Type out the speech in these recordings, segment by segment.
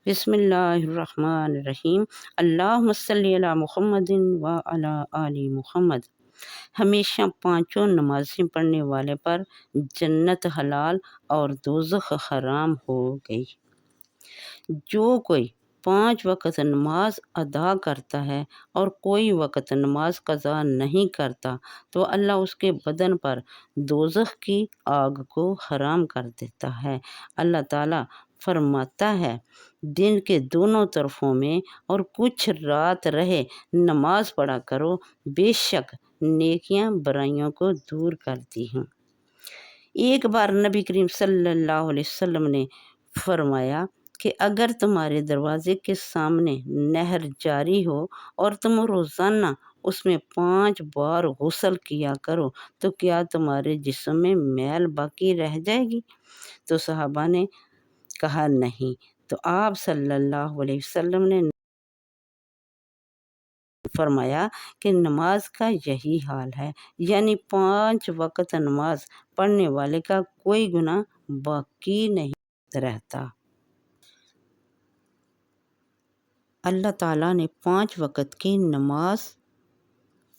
بسم اللہ الرحمن الرحیم۔ اللہم صلی علی محمد و علی آل محمد۔ ہمیشہ پانچوں نمازیں پڑھنے والے پر جنت حلال اور دوزخ حرام ہو گئی۔ جو کوئی 5 وقت نماز ادا کرتا ہے اور کوئی وقت نماز قضا نہیں کرتا تو اللہ اس کے بدن پر دوزخ کی آگ کو حرام کر دیتا ہے۔ اللہ تعالیٰ فرماتا ہے، دن کے دونوں طرفوں میں اور کچھ رات رہے نماز پڑھا کرو، بے شک نیکیاں برائیوں کو دور کرتی ہوں۔ ایک بار نبی کریم صلی اللہ علیہ وسلم نے فرمایا کہ اگر تمہارے دروازے کے سامنے نہر جاری ہو اور تم روزانہ اس میں 5 بار غسل کیا کرو تو کیا تمہارے جسم میں میل باقی رہ جائے گی؟ تو صحابہ نے کہا نہیں۔ تو آپ صلی اللہ علیہ وسلم نے فرمایا کہ نماز کا یہی حال ہے، یعنی 5 وقت نماز پڑھنے والے کا کوئی گناہ باقی نہیں رہتا۔ اللہ تعالیٰ نے 5 وقت کی نماز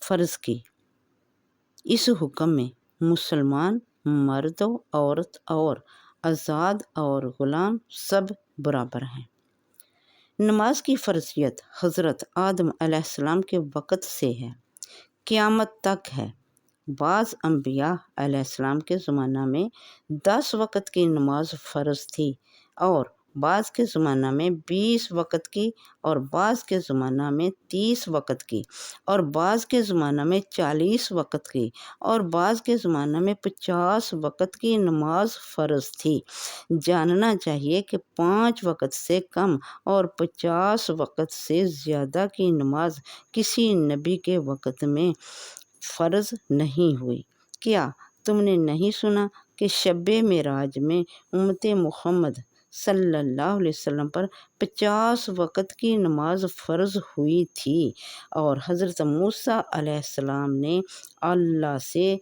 فرض کی۔ اس حکم میں مسلمان مرد و عورت اور آزاد اور غلام سب برابر ہیں۔ نماز کی فرضیت حضرت آدم علیہ السلام کے وقت سے ہے، قیامت تک ہے۔ بعض انبیاء علیہ السلام کے زمانہ میں 10 وقت کی نماز فرض تھی، اور بعض کے زمانہ میں 20 وقت کی، اور بعض کے زمانہ میں 30 وقت کی، اور بعض کے زمانہ میں 40 وقت کی، اور بعض کے زمانہ میں 50 وقت کی نماز فرض تھی۔ جاننا چاہیے کہ 5 وقت سے کم اور 50 وقت سے زیادہ کی نماز کسی نبی کے وقت میں فرض نہیں ہوئی۔ کیا تم نے نہیں سنا کہ شب معراج میں امت محمد صلی اللہ علیہ وسلم پر 50 وقت کی نماز فرض ہوئی تھی، اور حضرت موسیٰ علیہ السلام نے اللہ سے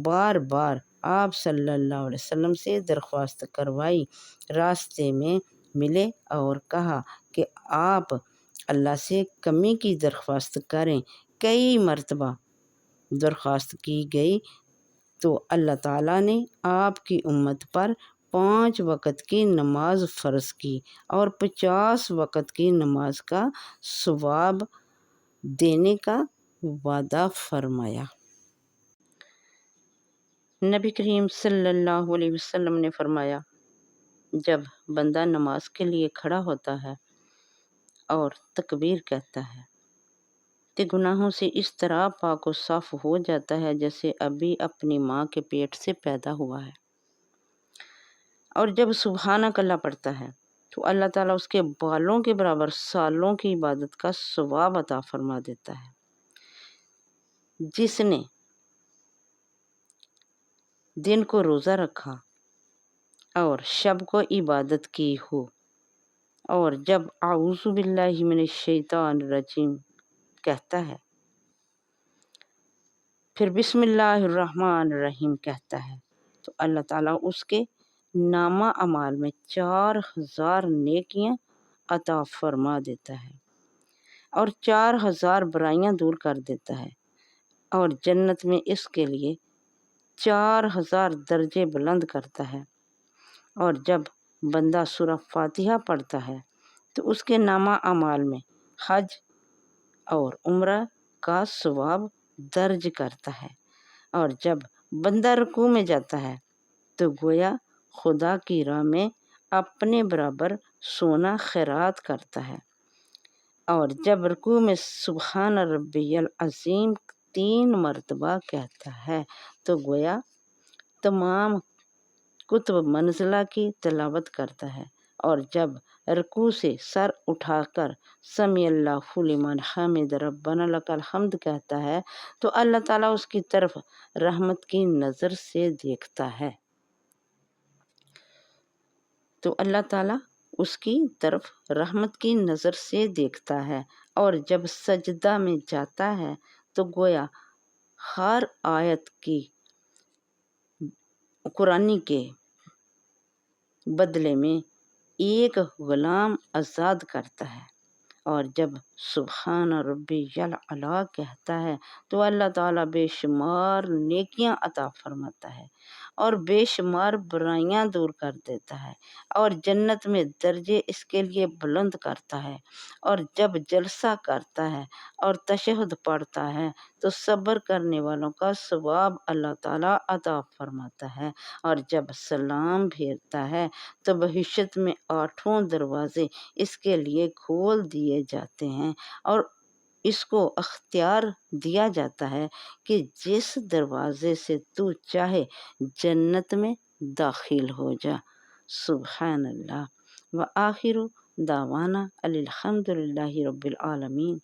بار بار آپ صلی اللہ علیہ وسلم سے درخواست کروائی، راستے میں ملے اور کہا کہ آپ اللہ سے کمی کی درخواست کریں۔ کئی مرتبہ درخواست کی گئی تو اللہ تعالیٰ نے آپ کی امت پر 5 وقت کی نماز فرض کی اور 50 وقت کی نماز کا ثواب دینے کا وعدہ فرمایا۔ نبی کریم صلی اللہ علیہ وسلم نے فرمایا، جب بندہ نماز کے لیے کھڑا ہوتا ہے اور تکبیر کہتا ہے کہ گناہوں سے اس طرح پاک و صاف ہو جاتا ہے جیسے ابھی اپنی ماں کے پیٹ سے پیدا ہوا ہے، اور جب سبحانک اللہ پڑھتا ہے تو اللہ تعالیٰ اس کے بالوں کے برابر سالوں کی عبادت کا ثواب عطا فرما دیتا ہے۔ جس نے دن کو روزہ رکھا اور شب کو عبادت کی ہو، اور جب اعوذ باللہ من الشیطان الرجیم کہتا ہے، پھر بسم اللہ الرحمن الرحیم کہتا ہے، تو اللہ تعالیٰ اس کے نامہ اعمال میں 4000 نیکیاں عطا فرما دیتا ہے، اور 4000 برائیاں دور کر دیتا ہے، اور جنت میں اس کے لیے 4000 درجے بلند کرتا ہے۔ اور جب بندہ سورہ فاتحہ پڑھتا ہے تو اس کے نامہ اعمال میں حج اور عمرہ کا ثواب درج کرتا ہے، اور جب بندہ رکوع میں جاتا ہے تو گویا خدا کی راہ میں اپنے برابر سونا خیرات کرتا ہے، اور جب رکوع میں سبحان ربی العظیم 3 مرتبہ کہتا ہے تو گویا تمام کتب منزلہ کی تلاوت کرتا ہے، اور جب رکوع سے سر اٹھا کر سمیع اللہ لمن حمد ربنا لک الحمد کہتا ہے تو اللہ تعالیٰ اس کی طرف رحمت کی نظر سے دیکھتا ہے، تو اللہ تعالیٰ اس کی طرف رحمت کی نظر سے دیکھتا ہے، اور جب سجدہ میں جاتا ہے تو گویا ہر آیت کی قرآنی کے بدلے میں ایک غلام آزاد کرتا ہے، اور جب سبحان ربی اعلیٰ کہتا ہے تو اللہ تعالیٰ بے شمار نیکیاں عطا فرماتا ہے اور بے شمار برائیاں دور کر دیتا ہے اور جنت میں درجے اس کے لیے بلند کرتا ہے۔ اور جب جلسہ کرتا ہے اور تشہد پڑھتا ہے تو صبر کرنے والوں کا ثواب اللہ تعالیٰ عطا فرماتا ہے، اور جب سلام پھیرتا ہے تو بہشت میں 8 دروازے اس کے لیے کھول دیے جاتے ہیں، اور اس کو اختیار دیا جاتا ہے کہ جس دروازے سے تو چاہے جنت میں داخل ہو جا۔ سبحان اللہ۔ وآخر دعوانا الحمد للہ رب العالمین۔